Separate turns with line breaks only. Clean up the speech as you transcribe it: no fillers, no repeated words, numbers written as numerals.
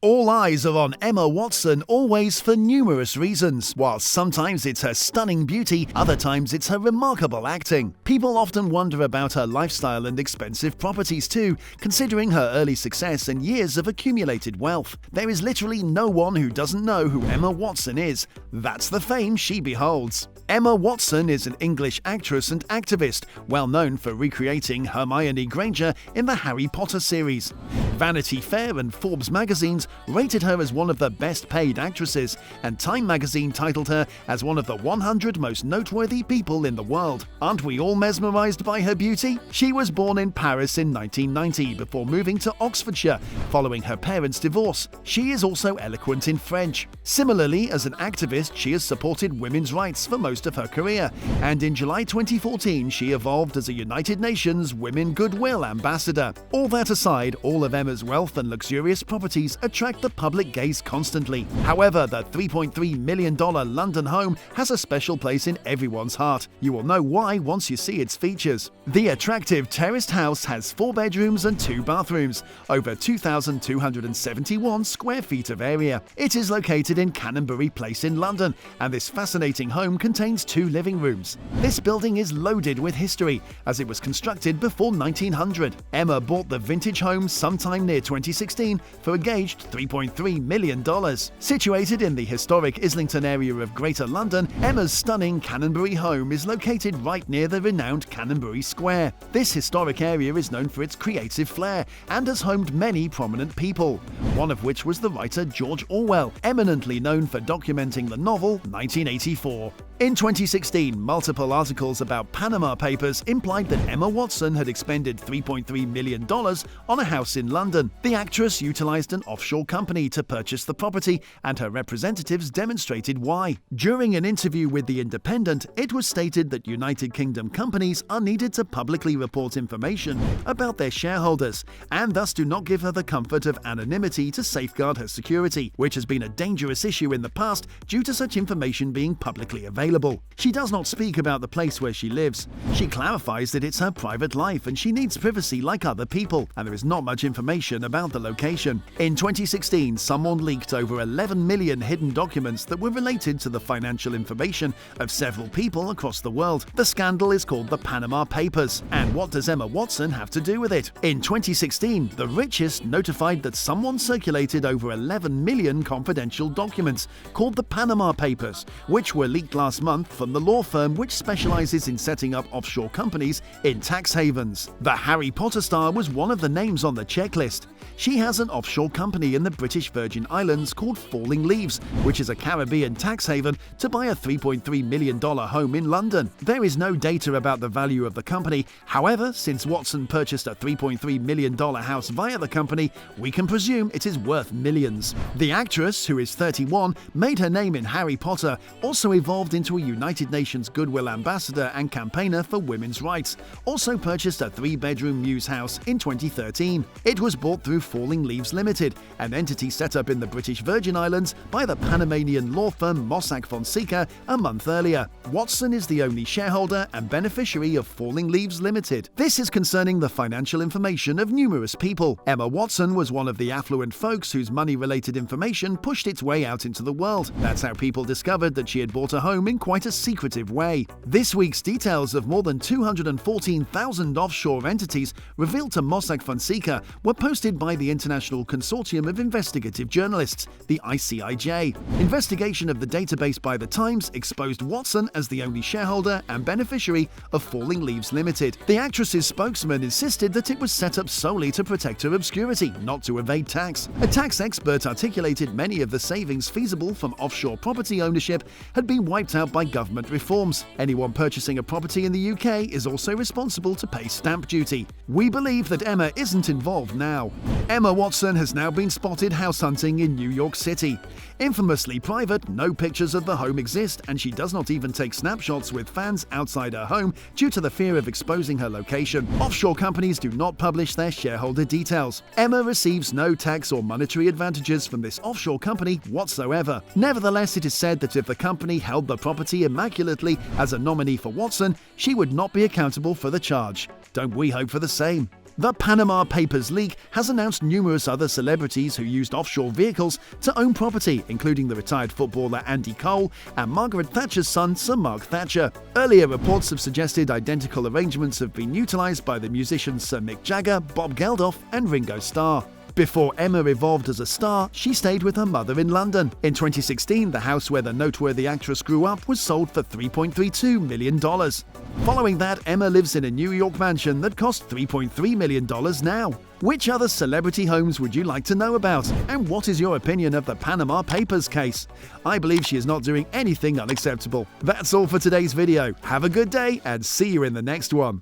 All eyes are on Emma Watson, always for numerous reasons. While sometimes it's her stunning beauty, other times it's her remarkable acting. People often wonder about her lifestyle and expensive properties too, considering her early success and years of accumulated wealth. There is literally no one who doesn't know who Emma Watson is. That's the fame she beholds. Emma Watson is an English actress and activist, well known for recreating Hermione Granger in the Harry Potter series. Vanity Fair and Forbes magazines rated her as one of the best-paid actresses, and Time magazine titled her as one of the 100 most noteworthy people in the world. Aren't we all mesmerized by her beauty? She was born in Paris in 1990 before moving to Oxfordshire following her parents' divorce. She is also eloquent in French. Similarly, as an activist, she has supported women's rights for most of her career, and in July 2014 she evolved as a United Nations Women Goodwill ambassador. All that aside, all of Emma's wealth and luxurious properties attract the public gaze constantly. However, the $3.3 million London home has a special place in everyone's heart. You will know why once you see its features. The attractive terraced house has 4 bedrooms and 2 bathrooms, over 2,271 square feet of area. It is located in Canonbury Place in London, and this fascinating home contains 2 living rooms. This building is loaded with history, as it was constructed before 1900. Emma bought the vintage home sometime near 2016 for a gauged $3.3 million. Situated in the historic Islington area of Greater London, Emma's stunning Canonbury home is located right near the renowned Canonbury Square. This historic area is known for its creative flair and has homed many prominent people, one of which was the writer George Orwell, eminently known for documenting the novel 1984. In 2016, multiple articles about Panama Papers implied that Emma Watson had expended $3.3 million on a house in London. The actress utilized an offshore company to purchase the property, and her representatives demonstrated why. During an interview with The Independent, it was stated that United Kingdom companies are needed to publicly report information about their shareholders, and thus do not give her the comfort of anonymity to safeguard her security, which has been a dangerous issue in the past due to such information being publicly available. She does not speak about the place where she lives. She clarifies that it's her private life and she needs privacy like other people, and there is not much information about the location. In 2016, someone leaked over 11 million hidden documents that were related to the financial information of several people across the world. The scandal is called the Panama Papers. And what does Emma Watson have to do with it? In 2016, the richest notified that someone circulated over 11 million confidential documents called the Panama Papers, which were leaked last month from the law firm which specializes in setting up offshore companies in tax havens. The Harry Potter star was one of the names on the checklist. She has an offshore company in the British Virgin Islands called Falling Leaves, which is a Caribbean tax haven, to buy a $3.3 million home in London. There is no data about the value of the company. However, since Watson purchased a $3.3 million house via the company, we can presume it is worth millions. The actress, who is 31, made her name in Harry Potter, also evolved into a United Nations Goodwill ambassador and campaigner for women's rights, also purchased a 3-bedroom Mews house in 2013. It was bought through Falling Leaves Limited, an entity set up in the British Virgin Islands by the Panamanian law firm Mossack Fonseca a month earlier. Watson is the only shareholder and beneficiary of Falling Leaves Limited. This is concerning the financial information of numerous people. Emma Watson was one of the affluent folks whose money-related information pushed its way out into the world. That's how people discovered that she had bought a home in quite a secretive way. This week's details of more than 214,000 offshore entities revealed to Mossack Fonseca were posted by the International Consortium of Investigative Journalists, the ICIJ. Investigation of the database by The Times exposed Watson as the only shareholder and beneficiary of Falling Leaves Limited. The actress's spokesman insisted that it was set up solely to protect her obscurity, not to evade tax. A tax expert articulated many of the savings feasible from offshore property ownership had been wiped out by government reforms. Anyone purchasing a property in the UK is also responsible to pay stamp duty. We believe that Emma isn't involved now. Emma Watson has now been spotted house hunting in New York City. Infamously private, no pictures of the home exist, and she does not even take snapshots with fans outside her home due to the fear of exposing her location. Offshore companies do not publish their shareholder details. Emma receives no tax or monetary advantages from this offshore company whatsoever. Nevertheless, it is said that if the company held the property immaculately as a nominee for Watson, she would not be accountable for the charge. Don't we hope for the same? The Panama Papers leak has announced numerous other celebrities who used offshore vehicles to own property, including the retired footballer Andy Cole and Margaret Thatcher's son, Sir Mark Thatcher. Earlier reports have suggested identical arrangements have been utilised by the musicians Sir Mick Jagger, Bob Geldof and Ringo Starr. Before Emma evolved as a star, she stayed with her mother in London. In 2016, the house where the noteworthy actress grew up was sold for $3.32 million. Following that, Emma lives in a New York mansion that costs $3.3 million now. Which other celebrity homes would you like to know about? And what is your opinion of the Panama Papers case? I believe she is not doing anything unacceptable. That's all for today's video. Have a good day and see you in the next one.